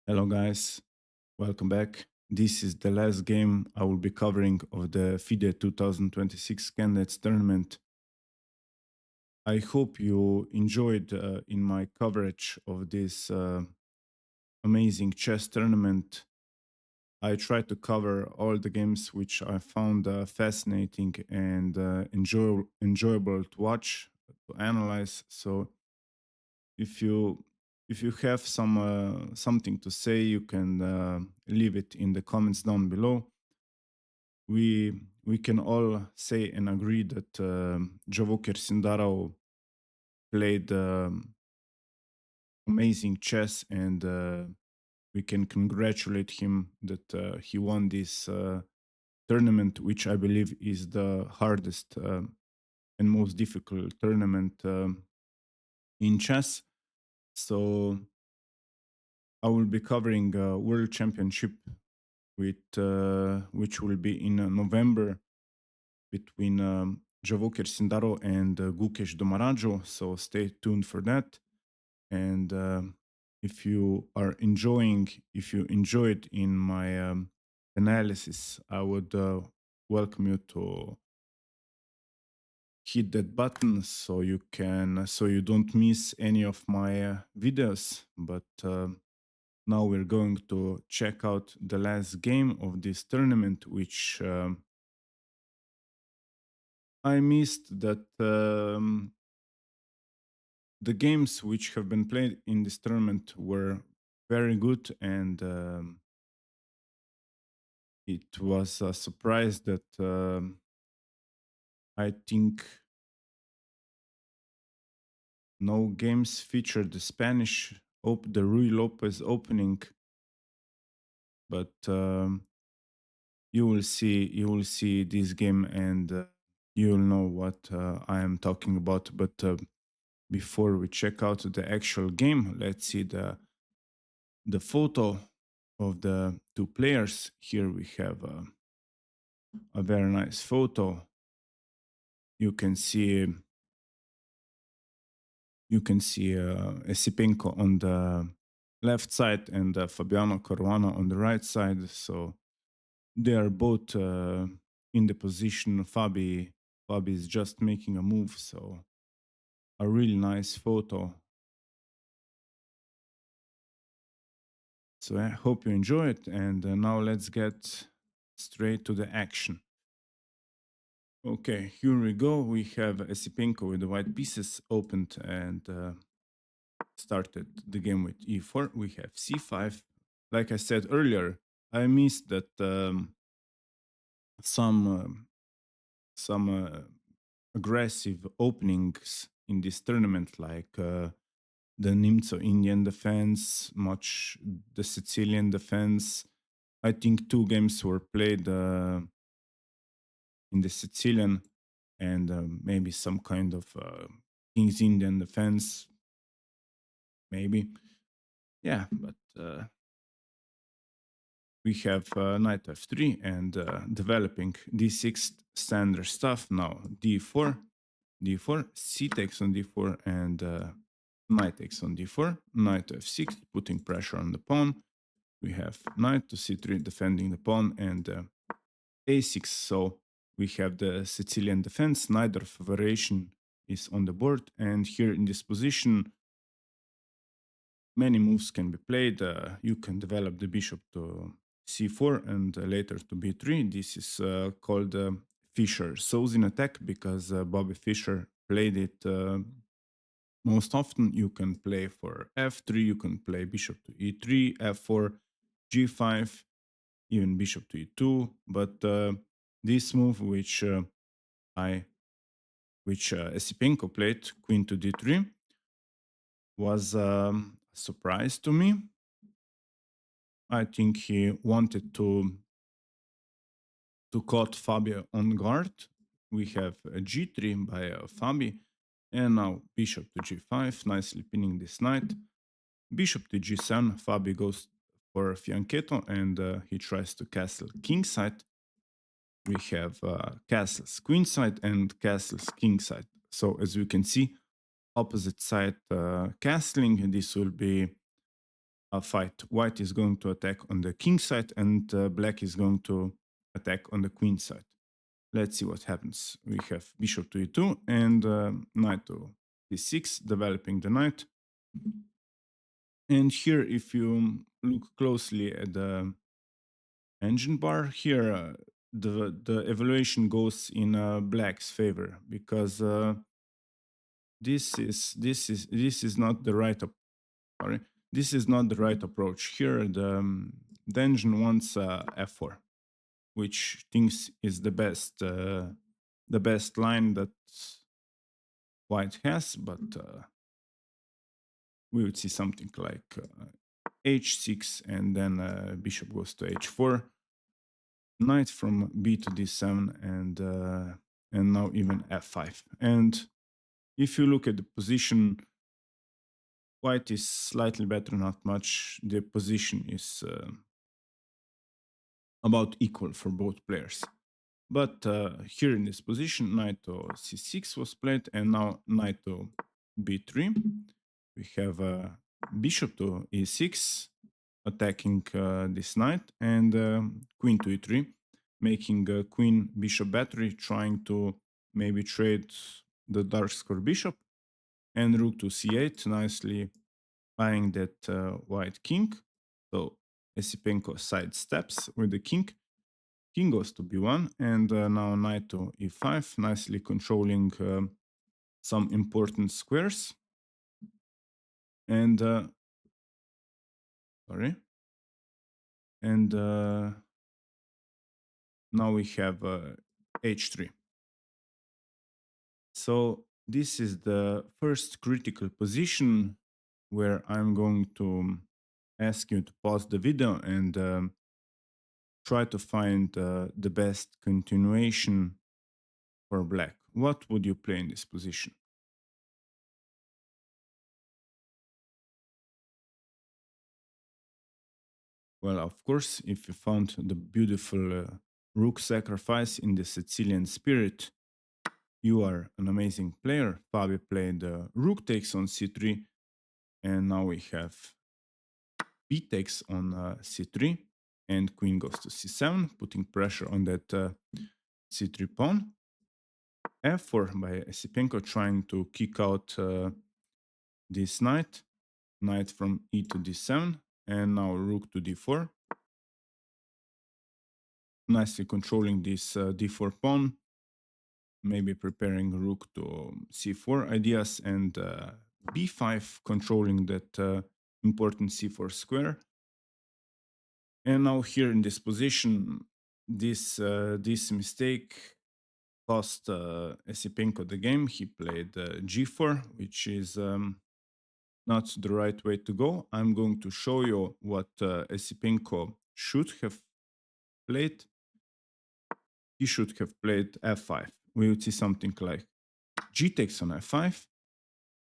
Hello guys, welcome back. This is the last game I will be covering of the FIDE 2026 candidates tournament. I hope you enjoyed in my coverage of this amazing chess tournament. I tried to cover all the games which I found fascinating and enjoyable to watch, to analyze. So if you have something to say, you can leave it in the comments down below. We can all say and agree that Javoker Sindaro played amazing chess, and we can congratulate him that he won this tournament, which I believe is the hardest and most difficult tournament in chess. So I will be covering World Championship which will be in November between Javoker Sindaro and Gukesh Domarajo. So stay tuned for that. And if you enjoyed in my analysis, I would welcome you to hit that button so you don't miss any of my videos. But now we're going to check out the last game of this tournament, which I missed that the games which have been played in this tournament were very good, and it was a surprise that I think no games featured the Spanish the Rui Lopez opening, but you will see this game and you'll know what I am talking about. But before we check out the actual game, let's see the photo of the two players. Here we have a very nice photo. You can see Esipenko on the left side and Fabiano Caruana on the right side. So they are both in the position. Fabi is just making a move, so a really nice photo. So I hope you enjoy it, and now let's get straight to the action. Okay, here we go. We have Esipenko with the white pieces opened and started the game with e4. We have c5. Like I said earlier, I missed that some aggressive openings in this tournament, like the Nimzo Indian defense, much the Sicilian defense. I think 2 games were played in the Sicilian, and maybe some kind of King's Indian defense, maybe. Yeah, but we have knight f3 and developing d6 standard stuff. Now d4, c takes on d4, and knight takes on d4, knight to f6, putting pressure on the pawn. We have knight to c3, defending the pawn, and a6. So we have the Sicilian defense. Najdorf variation is on the board, and here in this position, many moves can be played. You can develop the bishop to c4 and later to b3. This is called Fischer-Sozin attack because Bobby Fischer played it most often. You can play for f3, you can play bishop to e3, f4, g5, even bishop to e2. But this move, which Esipenko played, queen to d3, was a surprise to me. I think he wanted to caught Fabi on guard. We have a g3 by Fabi, and now bishop to g5, nicely pinning this knight. Bishop to g7, Fabi goes for fianchetto, and he tries to castle kingside. We have castles queenside and castles kingside. So as you can see, opposite side castling. This will be a fight. White is going to attack on the king side, and black is going to attack on the queen side. Let's see what happens. We have bishop to e2 and knight to d6, developing the knight. And here, if you look closely at the engine bar, here the evaluation goes in black's favor, because this is not the right this is not the right approach. Here the engine wants f4, which thinks is the best line that white has, but we would see something like h6, and then bishop goes to h4, knight from b to d7, and now even f5. And if you look at the position, white is slightly better, not much. The position is about equal for both players. But here in this position, knight to c6 was played, and now knight to b3. We have bishop to e6, attacking this knight, and queen to e3, making a queen bishop battery, trying to maybe trade the dark square bishop, and rook to c8, nicely buying that white king. So Esipenko sidesteps with the king. King goes to b1, and now knight to e5, nicely controlling some important squares. And sorry. And now we have h3. So this is the first critical position where I'm going to ask you to pause the video and try to find the best continuation for black. What would you play in this position? Well, of course, if you found the beautiful rook sacrifice in the Sicilian spirit, you are an amazing player. Fabi played rook takes on c3, and now we have b takes on c3, and queen goes to c7, putting pressure on that c3 pawn. f4 by Esipenko, trying to kick out this knight from e to d7, and now rook to d4. Nicely controlling this d4 pawn, maybe preparing rook to c4 ideas, and b5 controlling that important c4 square. And now here in this position, this mistake cost Esipenko the game. He played g4, which is not the right way to go. I'm going to show you what Esipenko should have played. He should have played f5. We would see something like g takes on f5,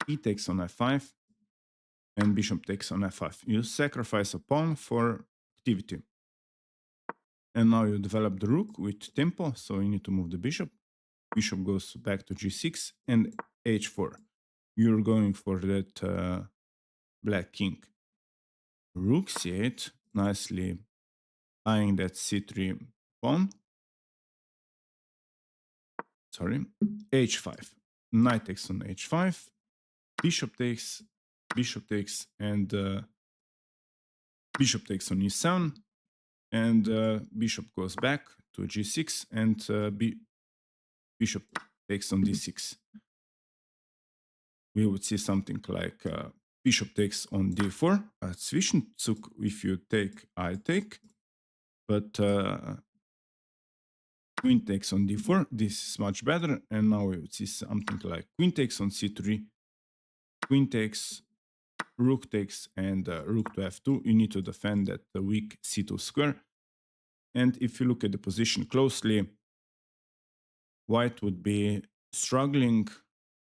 e takes on f5, and bishop takes on f5. You sacrifice a pawn for activity. And now you develop the rook with tempo, so you need to move the bishop. Bishop goes back to g6 and h4. You're going for that black king. Rook c8, nicely eyeing that c3 pawn. Sorry, h5. Knight takes on h5, bishop takes, and bishop takes on e7, and bishop goes back to g6, and bishop takes on d6. We would see something like bishop takes on d4. Zwischenzug, if you take, I take, but queen takes on d4. This is much better, and now we would see something like queen takes on c3, queen takes, rook takes, and rook to f2. You need to defend that weak c2 square. And if you look at the position closely, white would be struggling,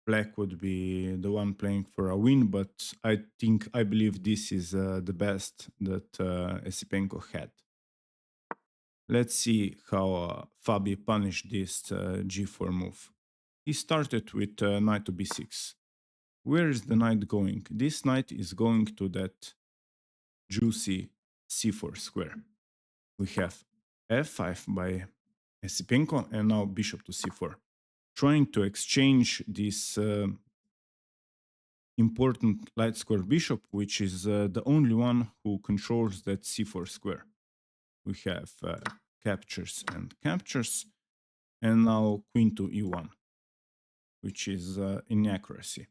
black would be the one playing for a win, but I believe this is the best that Esipenko had. Let's see how Fabi punished this g4 move. He started with knight to b6. Where is the knight going? This knight is going to that juicy c4 square. We have f5 by Esipenko, and now bishop to c4, trying to exchange this important light square bishop, which is the only one who controls that c4 square. We have captures and captures, and now queen to e1, which is inaccuracy.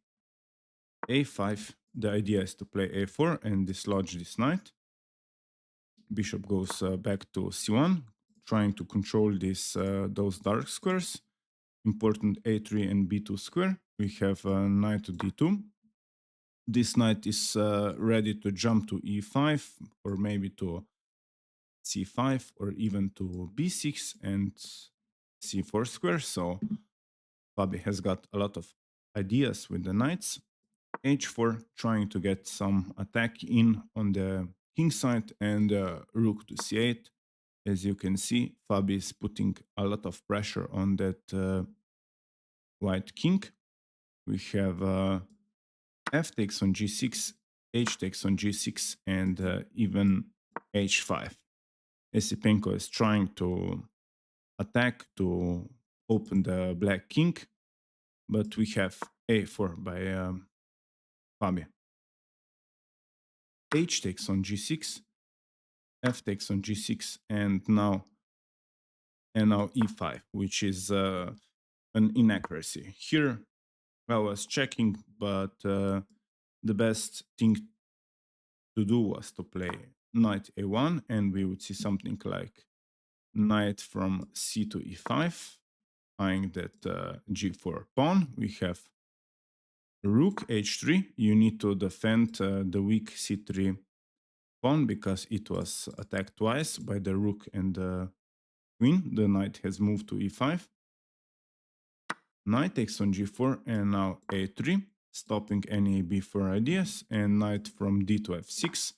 a5, the idea is to play a4 and dislodge this knight. Bishop goes back to c1, trying to control those dark squares. Important a3 and b2 square. We have knight to d2. This knight is ready to jump to e5, or maybe to c5, or even to b6 and c4 square. So Fabi has got a lot of ideas with the knights. h4, trying to get some attack in on the king side, and rook to c8. As you can see, Fabi is putting a lot of pressure on that white king. We have f takes on g6, h takes on g6, and even h5. Esipenko is trying to attack to open the black king, but we have a4 by Fabi. H takes on g6, f takes on g6, and now e5, which is an inaccuracy. Here I was checking, but the best thing to do was to play knight a1, and we would see something like knight from c to e5, eyeing that g4 pawn. We have rook h3. You need to defend the weak c3 pawn because it was attacked twice by the rook and the queen. The knight has moved to e5. Knight takes on g4, and now a3, stopping any b4 ideas, and knight from d to f6,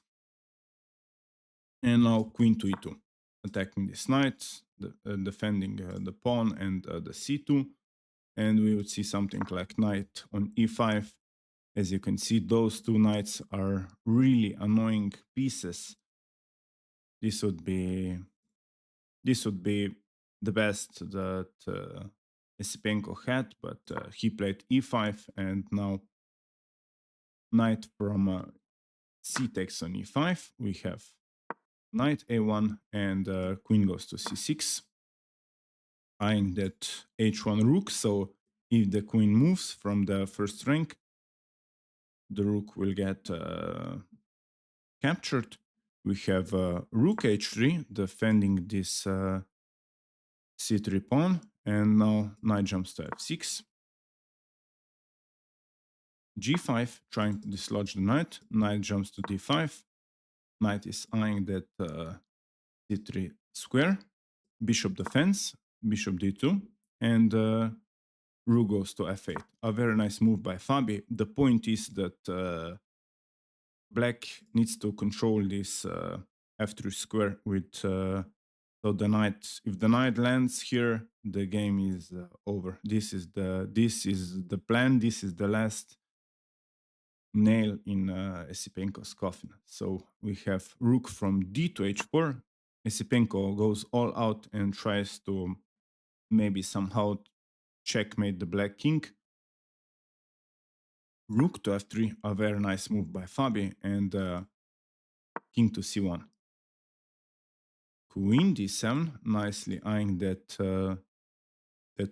and now queen to e2, attacking this knight, defending the pawn and the c2, and we would see something like knight on e5. As you can see, those two knights are really annoying pieces. This would be the best that Esipenko had, but he played e5, and now knight from c takes on e5. We have knight a1, and queen goes to c6, eyeing that h1 rook. So if the queen moves from the first rank, the rook will get captured. We have rook h3 defending this c3 pawn, and now knight jumps to f6. g5, trying to dislodge the knight. Knight jumps to d5. Knight is eyeing that c3 square. Bishop defends, bishop d2, and rook goes to f8. A very nice move by Fabi. The point is that black needs to control this f3 square with so the knight. If the knight lands here, the game is over. This is the plan. This is the last nail in Esipenko's coffin. So we have rook from d to h4. Esipenko goes all out and tries to maybe somehow checkmate the black king. Rook to f3, a very nice move by Fabi, and king to c1. Queen d7, nicely eyeing that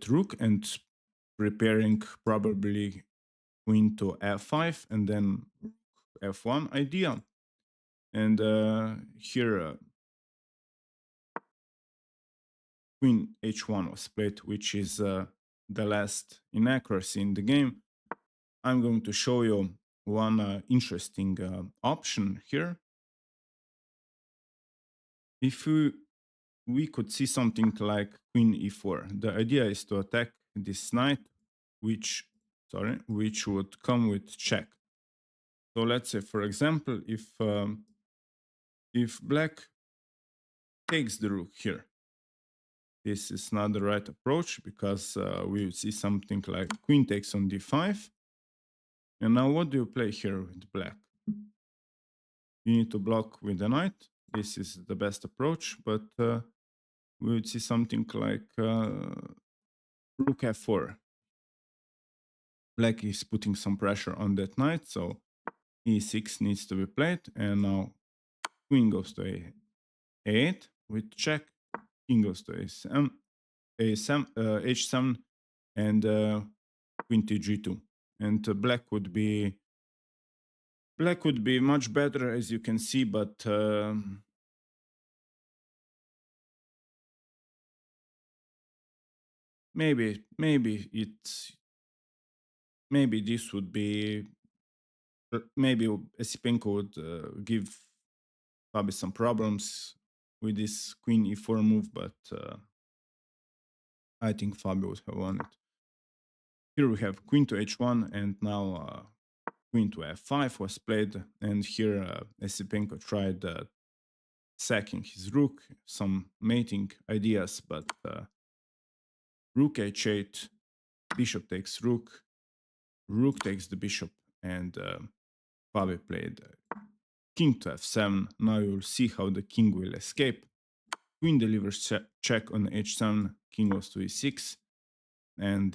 rook and preparing probably queen to f5 and then f1 idea. And here queen h1 was played, which is the last inaccuracy in the game. I'm going to show you one interesting option here. If we could see something like queen e4, the idea is to attack this knight, which would come with check. So let's say, for example, if black takes the rook here, this is not the right approach because we would see something like queen takes on d5. And now what do you play here with black? you need to block with the knight. This is the best approach, but we would see something like rook f4. Black is putting some pressure on that knight, so e6 needs to be played, and now queen goes to a8 with check, king goes to a7, h7, and queen to g2. And black would be much better, as you can see, but maybe this would be, maybe Esipenko would give Fabi some problems with this queen e4 move, but I think Fabi would have won it. Here we have queen to h1, and now queen to f5 was played, and here Esipenko tried sacking his rook, some mating ideas, but rook h8, bishop takes rook, rook takes the bishop, and Fabi played king to f7. Now you'll see how the king will escape. Queen delivers check on h7, king goes to e6, and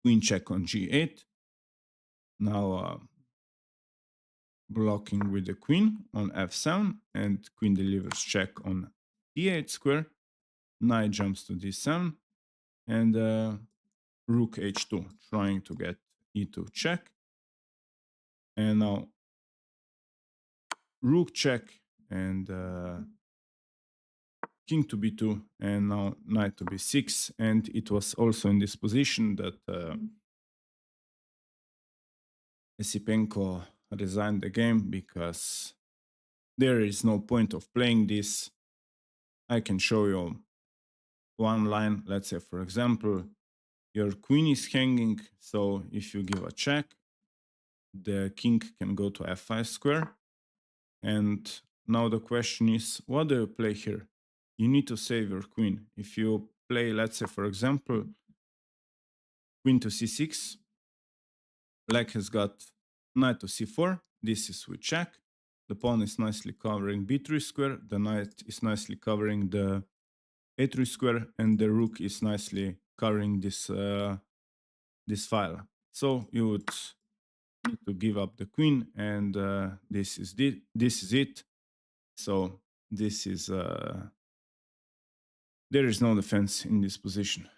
queen check on g8. Now blocking with the queen on f7, and queen delivers check on d8 square. Knight jumps to d7, and rook h2, trying to get e2 check. And now rook check, and king to b2, and now knight to b6. And it was also in this position that Esipenko resigned the game, because there is no point of playing this. I can show you one line. Let's say, for example, your queen is hanging, so if you give a check, the king can go to f5 square. And now the question is, what do you play here? You need to save your queen. If you play, let's say, for example, queen to c6, black has got knight to c4. This is with check. The pawn is nicely covering b3 square. The knight is nicely covering the a3 square, and the rook is nicely covering this this file. So you would need to give up the queen, and this is it. So this is there is no defense in this position.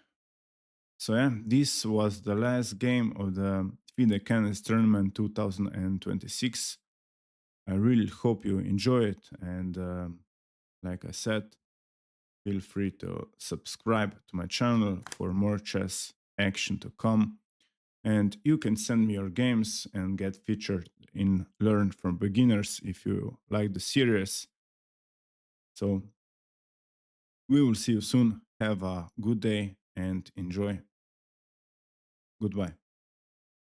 So yeah, this was the last game of the FIDE Candidates Tournament 2026. I really hope you enjoy it, and like I said, feel free to subscribe to my channel for more chess action to come. And you can send me your games and get featured in Learn from Beginners if you like the series. So we will see you soon. Have a good day and enjoy. Goodbye.